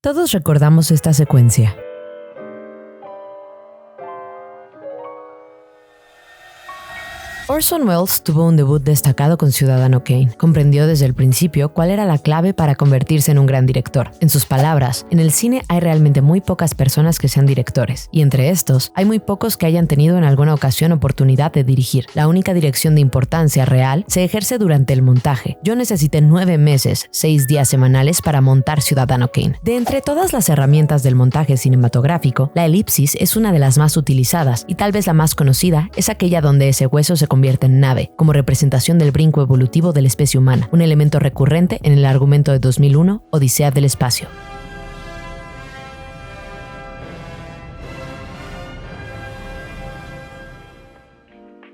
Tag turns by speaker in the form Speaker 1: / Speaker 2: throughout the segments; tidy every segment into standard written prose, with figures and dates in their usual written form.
Speaker 1: Todos recordamos esta secuencia. Orson Welles tuvo un debut destacado con Ciudadano Kane. Comprendió desde el principio cuál era la clave para convertirse en un gran director. En sus palabras, en el cine hay realmente muy pocas personas que sean directores, y entre estos, hay muy pocos que hayan tenido en alguna ocasión oportunidad de dirigir. La única dirección de importancia real se ejerce durante el montaje. Yo necesité 9 meses, 6 días semanales para montar Ciudadano Kane. De entre todas las herramientas del montaje cinematográfico, la elipsis es una de las más utilizadas, y tal vez la más conocida es aquella donde ese hueso se convierte en nave, como representación del brinco evolutivo de la especie humana, un elemento recurrente en el argumento de 2001, Odisea del espacio.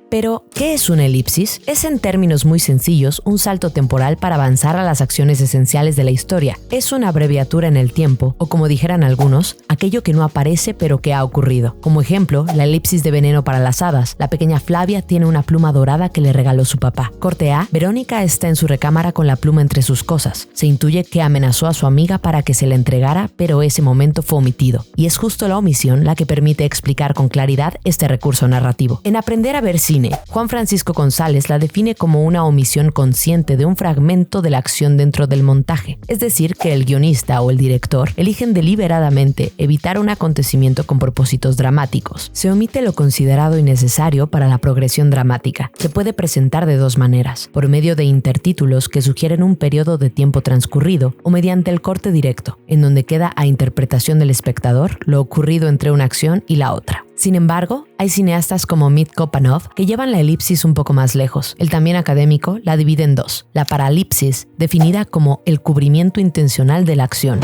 Speaker 1: Pero, ¿qué es una elipsis? Es en términos muy sencillos un salto temporal para avanzar a las acciones esenciales de la historia. Es una abreviatura en el tiempo, o como dijeran algunos, aquello que no aparece pero que ha ocurrido. Como ejemplo, la elipsis de Veneno para las hadas. La pequeña Flavia tiene una pluma dorada que le regaló su papá. Corte A, Verónica está en su recámara con la pluma entre sus cosas. Se intuye que amenazó a su amiga para que se la entregara, pero ese momento fue omitido. Y es justo la omisión la que permite explicar con claridad este recurso narrativo. En Aprender a ver cine, Juan Francisco González la define como una omisión consciente de un fragmento de la acción dentro del montaje, es decir, que el guionista o el director eligen deliberadamente evitar un acontecimiento con propósitos dramáticos. Se omite lo considerado innecesario para la progresión dramática. Se puede presentar de dos maneras, por medio de intertítulos que sugieren un periodo de tiempo transcurrido o mediante el corte directo, en donde queda a interpretación del espectador lo ocurrido entre una acción y la otra. Sin embargo, hay cineastas como Mitko Panov que llevan la elipsis un poco más lejos. El también académico la divide en dos: la paralipsis, definida como el cubrimiento intencional de la acción.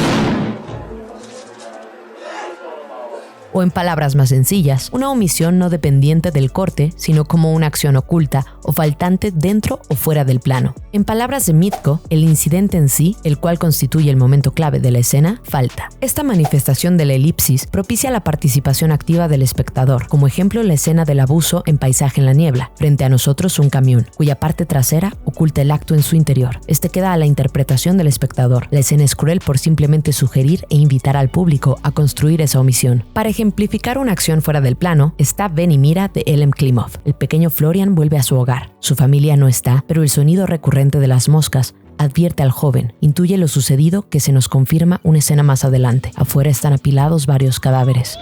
Speaker 1: O en palabras más sencillas, una omisión no dependiente del corte, sino como una acción oculta o faltante dentro o fuera del plano. En palabras de Mitko, el incidente en sí, el cual constituye el momento clave de la escena, falta. Esta manifestación de la elipsis propicia la participación activa del espectador, como ejemplo la escena del abuso en Paisaje en la niebla. Frente a nosotros un camión, cuya parte trasera oculta el acto en su interior. Este queda a la interpretación del espectador. La escena es cruel por simplemente sugerir e invitar al público a construir esa omisión. Para ejemplificar una acción fuera del plano, está Ven y mira de Elem Klimov. El pequeño Florian vuelve a su hogar. Su familia no está, pero el sonido recurrente de las moscas advierte al joven. Intuye lo sucedido, que se nos confirma una escena más adelante. Afuera están apilados varios cadáveres.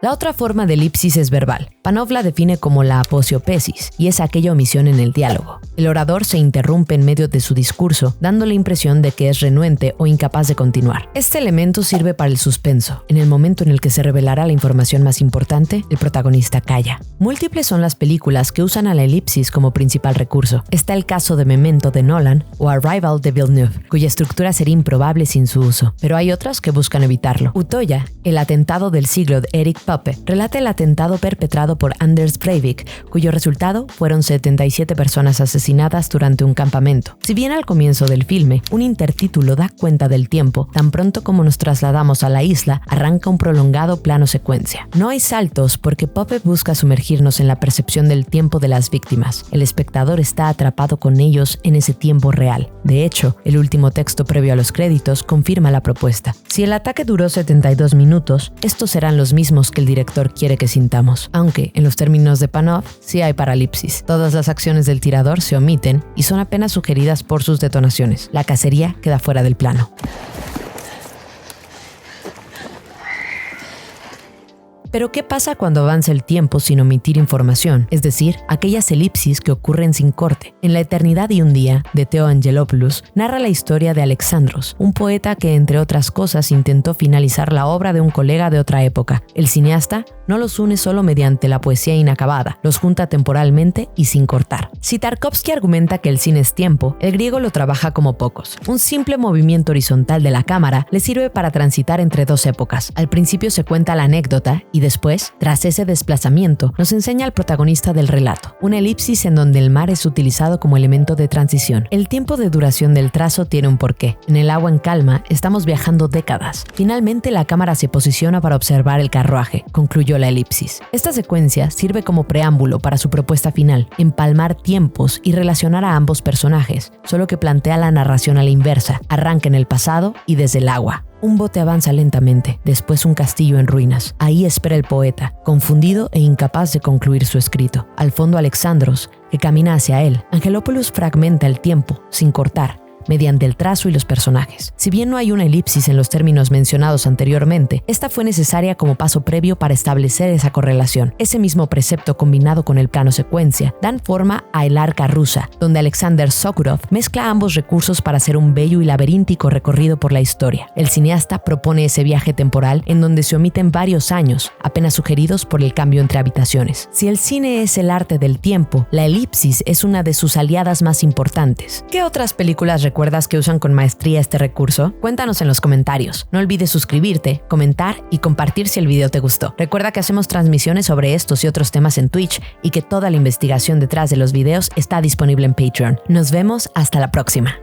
Speaker 1: La otra forma de elipsis es verbal. Panov la define como la aposiopesis, y es aquella omisión en el diálogo. El orador se interrumpe en medio de su discurso, dando la impresión de que es renuente o incapaz de continuar. Este elemento sirve para el suspenso. En el momento en el que se revelará la información más importante, el protagonista calla. Múltiples son las películas que usan a la elipsis como principal recurso. Está el caso de Memento de Nolan o Arrival de Villeneuve, cuya estructura sería improbable sin su uso, pero hay otras que buscan evitarlo. Utoya, El atentado del siglo de Eric Poppe, relata el atentado perpetrado por Anders Breivik, cuyo resultado fueron 77 personas asesinadas durante un campamento. Si bien al comienzo del filme, un intertítulo da cuenta del tiempo, tan pronto como nos trasladamos a la isla, arranca un prolongado plano secuencia. No hay saltos porque Poppe busca sumergirnos en la percepción del tiempo de las víctimas. El espectador está atrapado con ellos en ese tiempo real. De hecho, el último texto previo a los créditos confirma la propuesta. Si el ataque duró 72 minutos, estos serán los mismos que el director quiere que sintamos, aunque, en los términos de Panov, sí hay paralipsis. Todas las acciones del tirador se omiten y son apenas sugeridas por sus detonaciones. La cacería queda fuera del plano. Pero ¿qué pasa cuando avanza el tiempo sin omitir información? Es decir, aquellas elipsis que ocurren sin corte. En La eternidad y un día, de Theo Angelopoulos, narra la historia de Alexandros, un poeta que, entre otras cosas, intentó finalizar la obra de un colega de otra época. El cineasta no los une solo mediante la poesía inacabada, los junta temporalmente y sin cortar. Si Tarkovsky argumenta que el cine es tiempo, el griego lo trabaja como pocos. Un simple movimiento horizontal de la cámara le sirve para transitar entre dos épocas. Al principio se cuenta la anécdota y y después, tras ese desplazamiento, nos enseña al protagonista del relato, una elipsis en donde el mar es utilizado como elemento de transición. El tiempo de duración del trazo tiene un porqué. En el agua en calma estamos viajando décadas. Finalmente la cámara se posiciona para observar el carruaje, concluyó la elipsis. Esta secuencia sirve como preámbulo para su propuesta final, empalmar tiempos y relacionar a ambos personajes, solo que plantea la narración a la inversa, arranca en el pasado y desde el agua. Un bote avanza lentamente, después un castillo en ruinas. Ahí espera el poeta, confundido e incapaz de concluir su escrito. Al fondo Alexandros, que camina hacia él. Angelopoulos fragmenta el tiempo, sin cortar, mediante el trazo y los personajes. Si bien no hay una elipsis en los términos mencionados anteriormente, esta fue necesaria como paso previo para establecer esa correlación. Ese mismo precepto combinado con el plano secuencia dan forma a El arca rusa, donde Alexander Sokurov mezcla ambos recursos para hacer un bello y laberíntico recorrido por la historia. El cineasta propone ese viaje temporal en donde se omiten varios años, apenas sugeridos por el cambio entre habitaciones. Si el cine es el arte del tiempo, la elipsis es una de sus aliadas más importantes. ¿Qué otras películas recuerdas que usan con maestría este recurso? Cuéntanos en los comentarios. No olvides suscribirte, comentar y compartir si el video te gustó. Recuerda que hacemos transmisiones sobre estos y otros temas en Twitch y que toda la investigación detrás de los videos está disponible en Patreon. Nos vemos hasta la próxima.